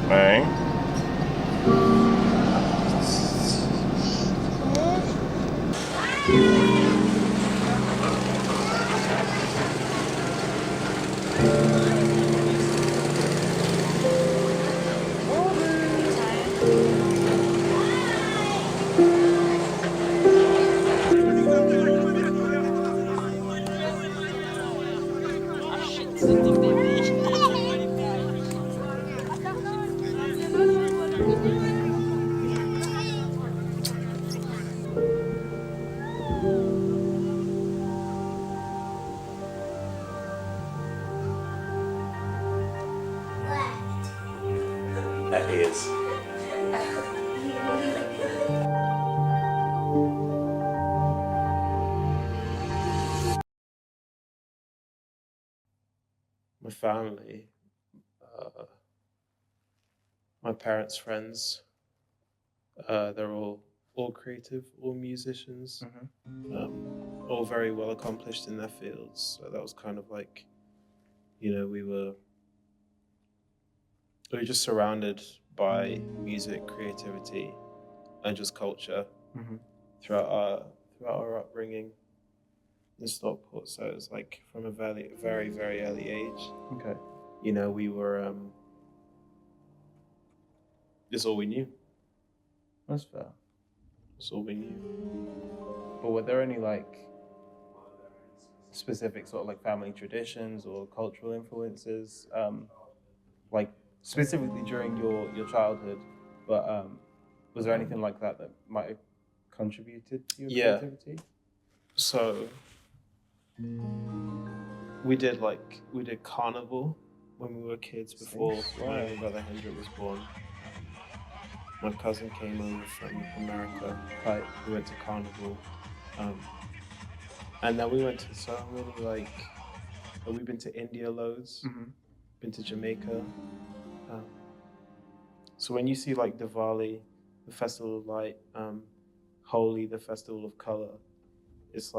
Bang. That is. My family, my parents' friends, they're all creative, all musicians, all very well accomplished in their fields. So that was kind of like, we were just surrounded by music, creativity, and just culture throughout our upbringing in Stockport. So it was like from a very, very, very early age. Okay. We were. It's all we knew. That's fair. It's all we knew. But were there any specific sort of family traditions or cultural influences, specifically during your childhood? But was there anything like that might have contributed to your creativity? So we did carnival when we were kids before my older brother Hendrik was born. My cousin came over from America. We went to carnival, and then we went to so many we've been to India loads, been to Jamaica. So when you see Diwali, the Festival of Light, Holi, the Festival of Color, it's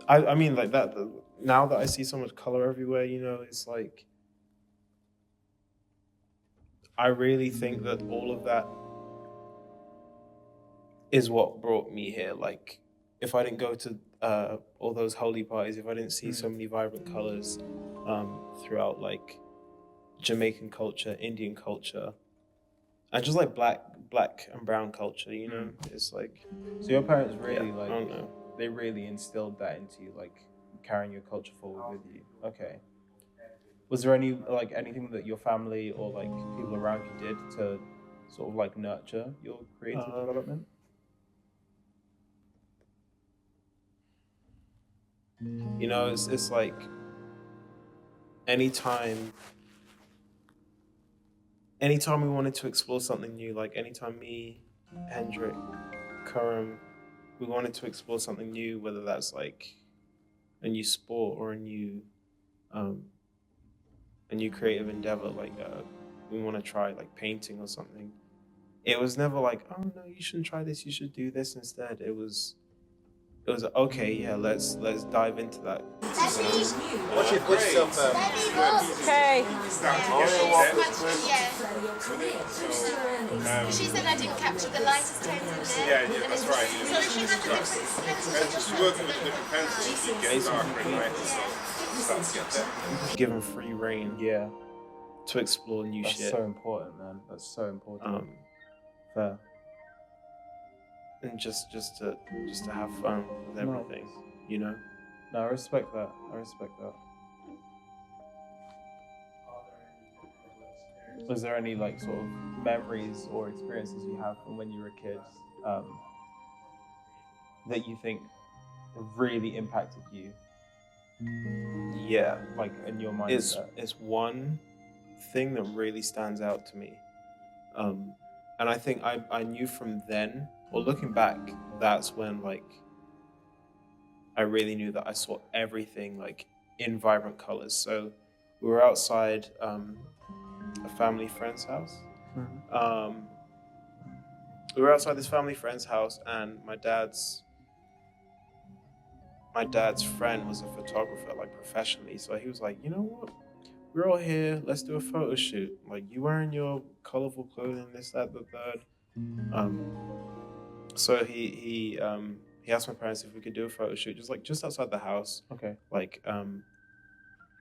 I mean that. Now that I see so much color everywhere, it's I really think that all of that is what brought me here. If I didn't go to all those holy parties, if I didn't see so many vibrant colors throughout Jamaican culture, Indian culture, and just black and brown culture, it's So your parents really I don't know. They really instilled that into you, carrying your culture forward with you. Okay. Was there any anything that your family or people around you did to sort of nurture your creative development? It's anytime we wanted to explore something new, anytime me, Hendrik, Karam, we wanted to explore something new, whether that's a new sport or a new creative endeavor, we want to try painting or something. It was never oh no, you shouldn't try this, you should do this instead. It was okay, yeah, let's dive into that. What's your put yourself Okay. She said I didn't capture the lightest tones in there. Yeah, that's right. So she had the She's working with different pencils, it gets darker and lighter, so you start to get there. Given free reign to explore new That's shit. so important, man. That's so important. Fair. And just to have fun with everything, No, I respect that. Was there any sort of memories or experiences you have from when you were a kid that you think really impacted you? Yeah, in your mind? it's one thing that really stands out to me. And I think I knew from then, or looking back, that's when like I really knew that I saw everything like in vibrant colors. So we were outside a family friend's house. We were outside this family friend's house, and my dad's friend was a photographer, like professionally. So he was like, you know what? We're all here. Let's do a photo shoot. Like, you wearing your colorful clothing, this, that, the third. So he asked my parents if we could do a photo shoot, just outside the house. Okay. Like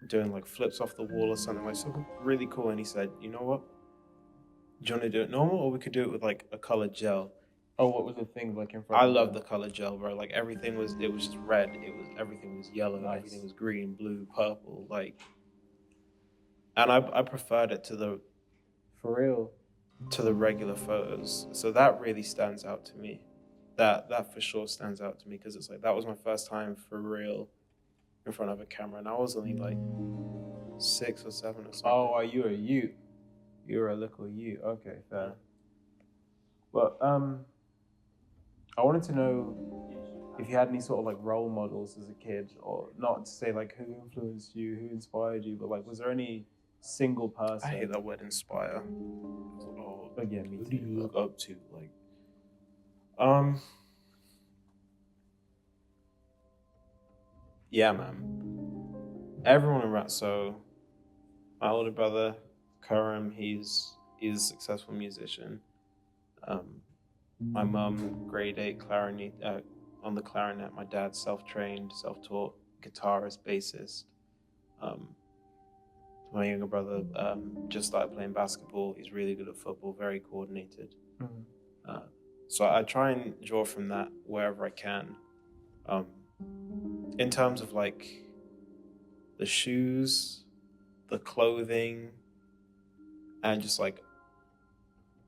doing like flips off the wall or something, like something really cool. And he said, you know what? Do you want to do it normal, or we could do it with like a colored gel? Oh, what was the thing like in front? I love the colored gel, bro. Like everything was just red. Everything was yellow. Nice. Everything was green, blue, purple. Like, and I preferred it to the regular photos. So that really stands out to me. That for sure stands out to me, because it's like that was my first time for real in front of a camera, and I was only like 6 or 7 or something. Oh, are you a youth? You're a little youth. Okay, fair. But I wanted to know if you had any sort of like role models as a kid, or not to say like who influenced you, who inspired you, but like was there any single person? I hate that word, inspire. Oh yeah, me who too. do you look up to? Like, yeah, man. Everyone around. So, my older brother, Karim, he's a successful musician. My mum, grade 8 clarinet on the clarinet. My dad, self-trained, self-taught guitarist, bassist. My younger brother just started playing basketball. He's really good at football, very coordinated. Mm-hmm. So I try and draw from that wherever I can. In terms of like the shoes, the clothing, and just like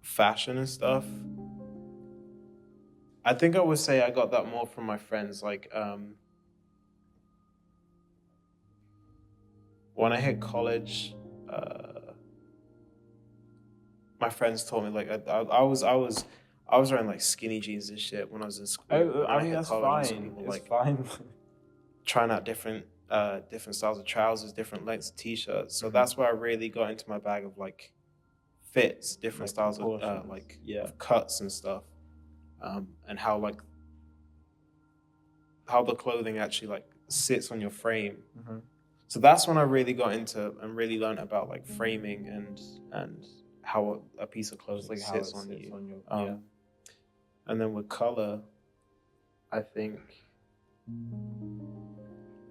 fashion and stuff, I think I would say I got that more from my friends. Like when I hit college, my friends told me like I was wearing like skinny jeans and shit when I was in school. I mean, that's fine. It's fine. Trying out different styles of trousers, different lengths of t-shirts. So that's where I really got into my bag of like fits, different like styles of of cuts and stuff, and how the clothing actually like sits on your frame. Mm-hmm. So that's when I really got into and really learned about like framing and how a piece of clothing sits on you. And then with color, I think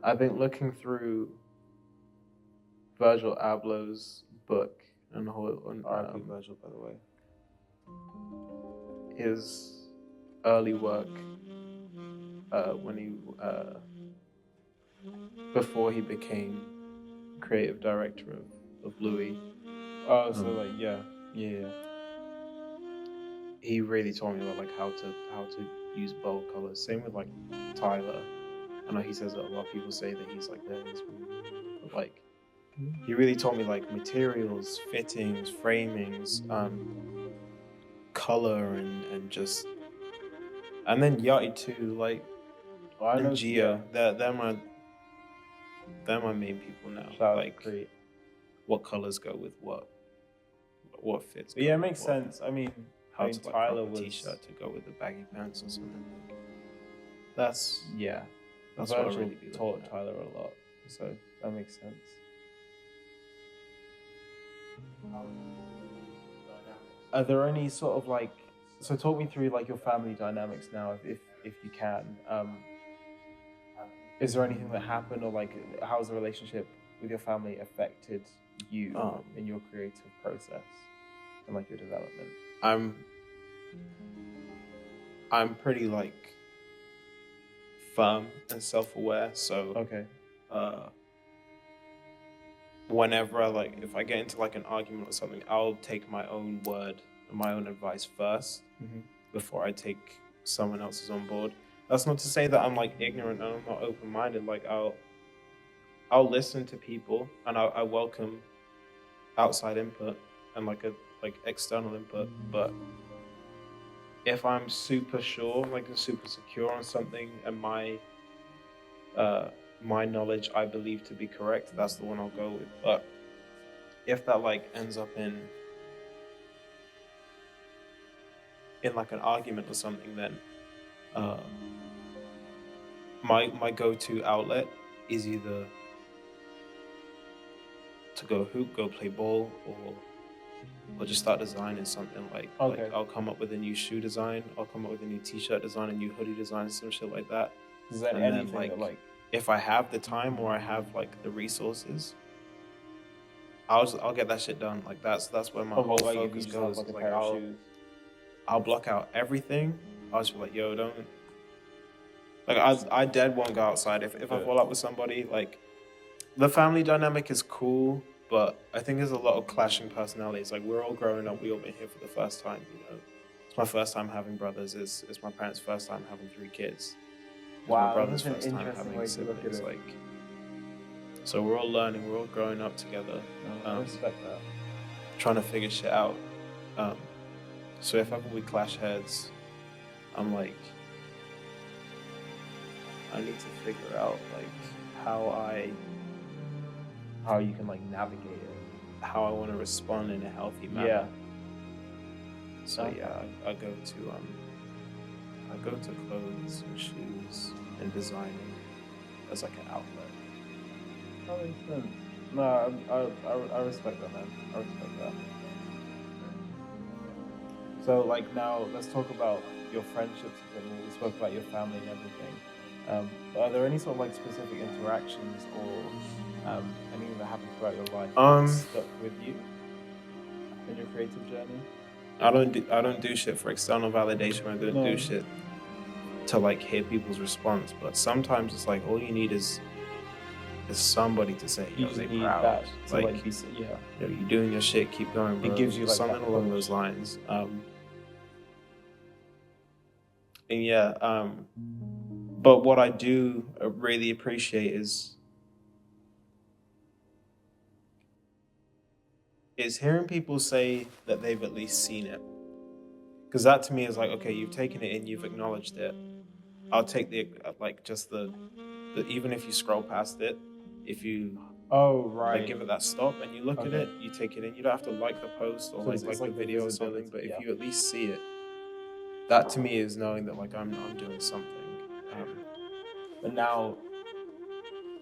looking through Virgil Abloh's book, and Virgil, by the way, his early work when he before he became creative director of Louis. Oh, so like yeah. He really taught me about like how to use bold colors. Same with like Tyler. I know he says that a lot of people say that he's like this, but like he really taught me like materials, fittings, framings, color, and just, and then Yachty too, like and Gia. They're my main people now. Like what colors go with what fits. But yeah, it makes sense. I mean, how to like Tyler a t-shirt to go with the baggy pants or something. That's what I really taught Tyler a lot, so that makes sense. Are there any sort of like, so talk me through like your family dynamics now, if you can. Is there anything that happened, or like how's the relationship with your family affected you in your creative process and like your development? I'm pretty like firm and self-aware, so okay. Whenever if I get into like an argument or something, I'll take my own word and my own advice first before I take someone else's on board. That's not to say that I'm like ignorant and I'm not open-minded. Like I'll listen to people, and I welcome outside input and like like external input, but if I'm super sure, like super secure on something, and my knowledge I believe to be correct, that's the one I'll go with. But if that like ends up in like an argument or something, then my go-to outlet is either to go hoop, go play ball, or just start designing something like I'll come up with a new shoe design, I'll come up with a new t-shirt design, a new hoodie design, some shit like that. Is there anything that like if I have the time or I have like the resources, I'll get that shit done. Like that's where my whole focus goes. Like, like I'll block out everything. I'll just be like, yo, don't like I dead won't go outside if I fall out with somebody. Like the family dynamic is cool, but I think there's a lot of clashing personalities. Like we're all growing up, we all been here for the first time, you know. It's my first time having brothers, it's my parents' first time having 3 kids. It's my brother's first time having siblings. Like so we're all learning, we're all growing up together. I respect that. Trying to figure shit out. So if ever we clash heads, I'm like, I need to figure out like how you can like navigate it, how I want to respond in a healthy manner. Yeah. So I go to clothes and shoes and designing as like an outlet. That makes sense. No, I respect that, man. I respect that. So, like, now let's talk about your friendships again. We spoke about your family and everything. Are there any sort of like specific interactions or anything that happened throughout your life that stuck with you in your creative journey? I don't do shit for external validation. I don't do shit to like hear people's response. But sometimes it's like all you need is somebody to say, you they need proud. that to like be, you're doing your shit, keep going, bro. It gives you like something along those lines. And but what I do really appreciate is hearing people say that they've at least seen it. Because that to me is like, okay, you've taken it in, you've acknowledged it. I'll take the even if you scroll past it, if you like, give it that stop and you look at it, you take it in. You don't have to like the post or like the video or something, but if you at least see it, that to me is knowing that like I'm doing something. But now,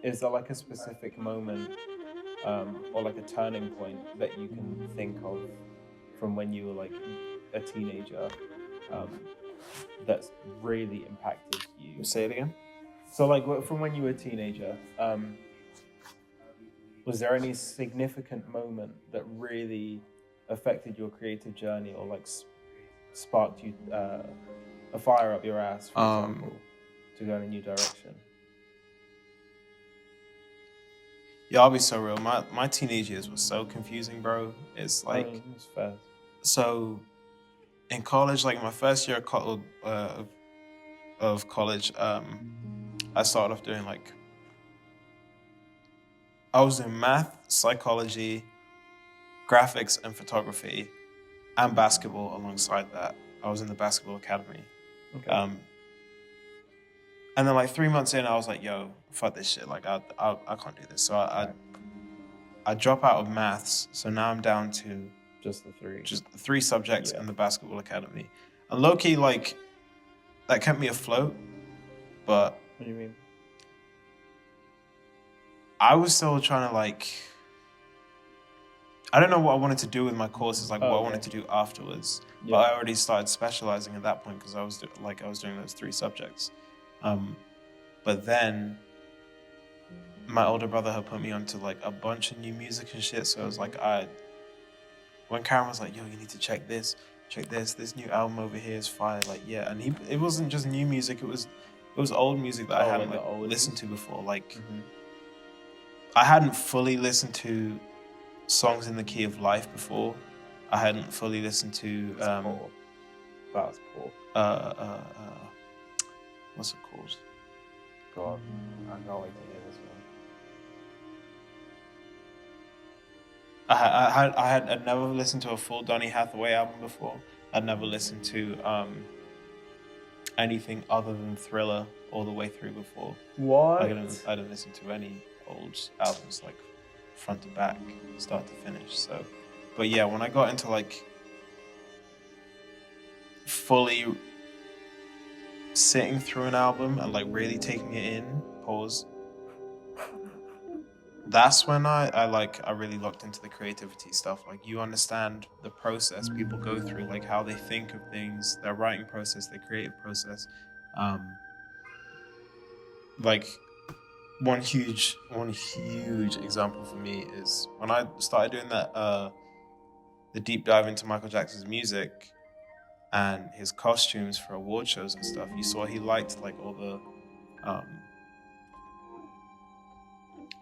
is there like a specific moment or like a turning point that you can think of from when you were like a teenager that's really impacted you? Say it again. So like from when you were a teenager, was there any significant moment that really affected your creative journey or like sparked you a fire up your ass, for example, to go in a new direction? Yeah, I'll be so real. My teenage years were so confusing, bro. It's like it's fair. So in college, like my first year of college, I started off doing like I was doing math, psychology, graphics, and photography, and basketball alongside that. I was in the basketball academy. Okay. And then like 3 months in, I was like, yo, fuck this shit. Like I can't do this. So I drop out of maths. So now I'm down to just the 3 subjects in the basketball academy. And low-key, like, that kept me afloat. But what do you mean? I was still trying to like, I don't know what I wanted to do with my courses, like what I wanted to do afterwards. Yeah. But I already started specializing at that point because I was doing those 3 subjects. But then my older brother had put me onto like a bunch of new music and shit. So it was like when Karen was like, yo, you need to check this new album over here is fire. Like, yeah. And it wasn't just new music, it was old music that I hadn't like listened to before. Like I hadn't fully listened to songs in the key of life before. I hadn't fully listened to That's poor. What's it called? God, I can't wait to hear this I'd never listened to a full Donny Hathaway album before. I'd never listened to anything other than Thriller all the way through before. What? I didn't listen to any old albums like front to back, start to finish. So, but yeah, when I got into like fully sitting through an album and like really taking it in, pause. That's when I really looked into the creativity stuff. Like, you understand the process people go through, like how they think of things, their writing process, their creative process. Like one huge example for me is when I started doing that the deep dive into Michael Jackson's music and his costumes for award shows and stuff. You saw he liked like all the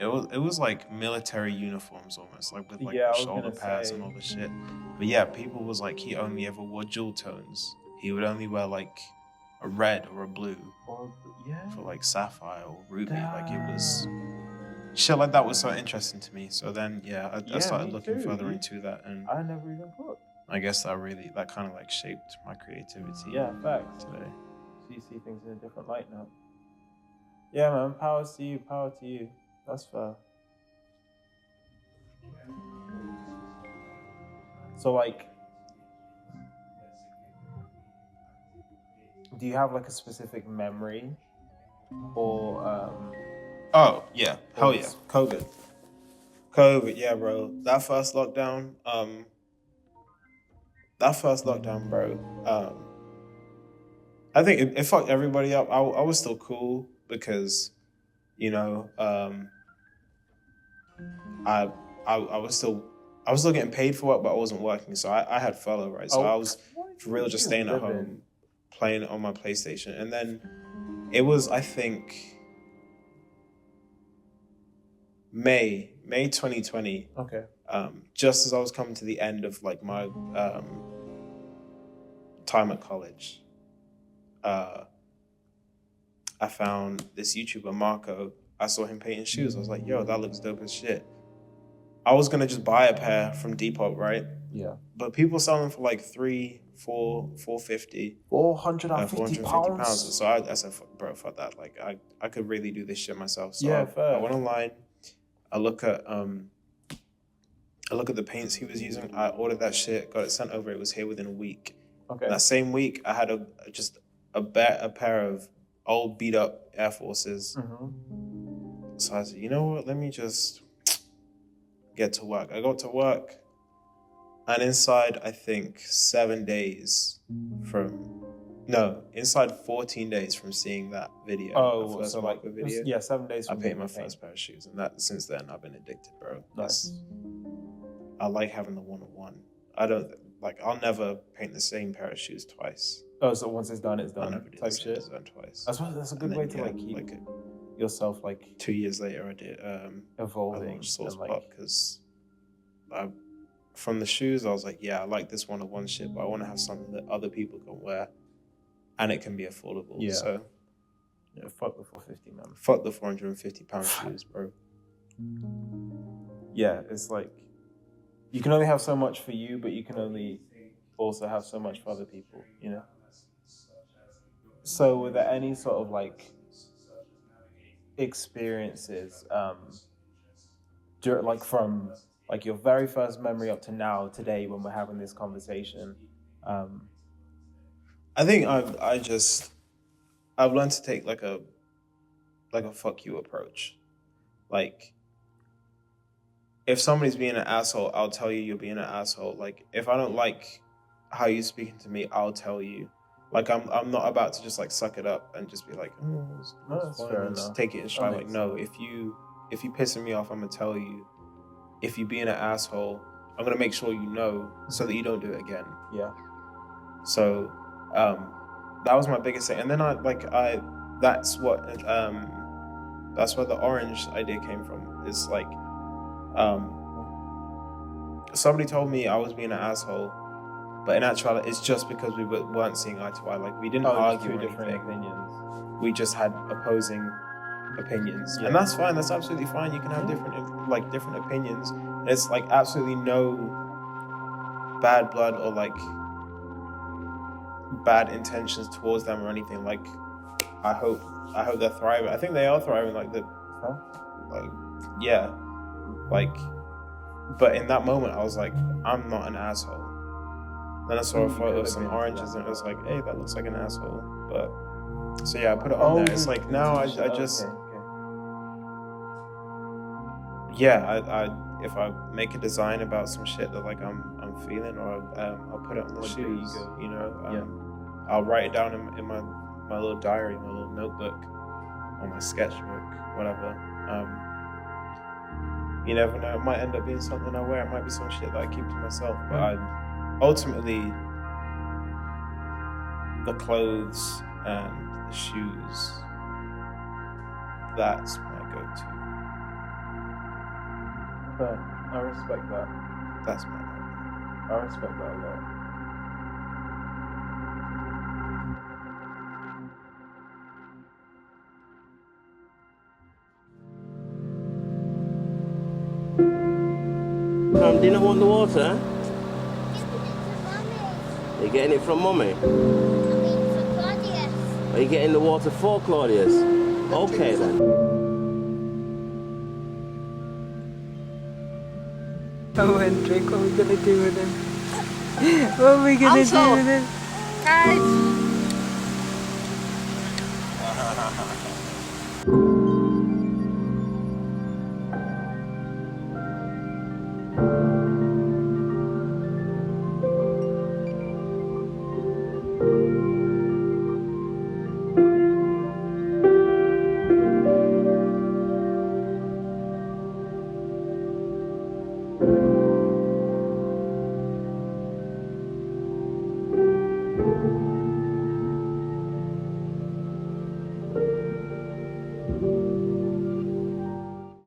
it was like military uniforms almost, like with like the shoulder pads and all the shit. But yeah, people was like he only ever wore jewel tones. He would only wear like a red or a blue for like sapphire or ruby. Like it was shit like that was so interesting to me. So then I started looking further into that, and I never even put. I guess that kind of like shaped my creativity. Yeah, facts. Today. So you see things in a different light now. Yeah, man. Power to you. Power to you. That's fair. So, like, do you have like a specific memory, or Oh yeah, hell yeah, COVID, yeah, bro. That first lockdown, bro. I think it fucked everybody up. I was still cool because, you know, I was still getting paid for work, but I wasn't working, so I had furlough, right? So I was for real just staying at home, playing on my PlayStation, and then it was, I think, May 2020. Okay. Just as I was coming to the end of like my time at college, I found this YouTuber, Marco. I saw him painting shoes. I was like, yo, that looks dope as shit. I was gonna just buy a pair from Depop, right? Yeah. But people sell them for like $300, $450. 450 pounds. So I said, bro, fuck that. Like I could really do this shit myself. So Yeah, I went online. I look at the paints he was using. I ordered that shit, got it sent over. It was here within a week. Okay. And that same week, I had a pair of old beat up Air Forces. Mm-hmm. So I said, you know what? Let me just get to work. I got to work, and inside, I think 14 days from seeing that video. Oh, first so like video. yeah, 7 days. I painted my first pair of shoes, and since then I've been addicted, bro. I like having the one-on-one. I'll never paint the same pair of shoes twice. Oh, so once it's done, it's done. I'll never do type the same shit. design twice. That's a good way to like keep yourself like 2 years later, I did evolving. I launched Source and, like, Pop because from the shoes, I was like, yeah, I like this one-on-one shit, but I want to have something that other people can wear, and it can be affordable. Yeah. So yeah, fuck the 450, man. Fuck the 450-pound shoes, bro. Yeah, it's like you can only have so much for you, but you can only also have so much for other people, you know? So were there any sort of like experiences like from like your very first memory up to now, today, when we're having this conversation? I think I've learned to take like a fuck you approach. Like, if somebody's being an asshole, I'll tell you you're being an asshole. Like, if I don't like how you're speaking to me, I'll tell you. Like, I'm not about to just like suck it up and just be like, that's fair enough. Take it in stride. Like, no, if you pissing me off, I'm gonna tell you. If you being an asshole, I'm gonna make sure you know so that you don't do it again. Yeah. So, that was my biggest thing. And then that's where the orange idea came from. It's like, somebody told me I was being an asshole, but in actuality, it's just because we weren't seeing eye to eye. Like, we didn't argue or different anything. opinions. We just had opposing opinions, Yeah. and that's fine. That's absolutely fine. You can have different opinions, It's like absolutely no bad blood or like bad intentions towards them or anything. Like I hope they're thriving. I think they are thriving. Like yeah, like. But in that moment, I was like, I'm not an asshole. Then I saw a photo of some oranges, and it was like, hey, that looks like an asshole. But so yeah, I put it on there. It's like now I just I if I make a design about some shit that like I'm feeling, or I'll put it on the shoes. You know, I'll write it down in my little diary, my little notebook, or my sketchbook, whatever. You never know, it might end up being something I wear, it might be some shit that I keep to myself, but ultimately, the clothes and the shoes, that's my go-to. But I respect that. That's my I respect that a lot. Do you not want the water? You're getting it from Mummy? Are you getting the water for Claudius? Okay then. Oh, Hendrik, what are we gonna do with him? What are we gonna do with him? Guys!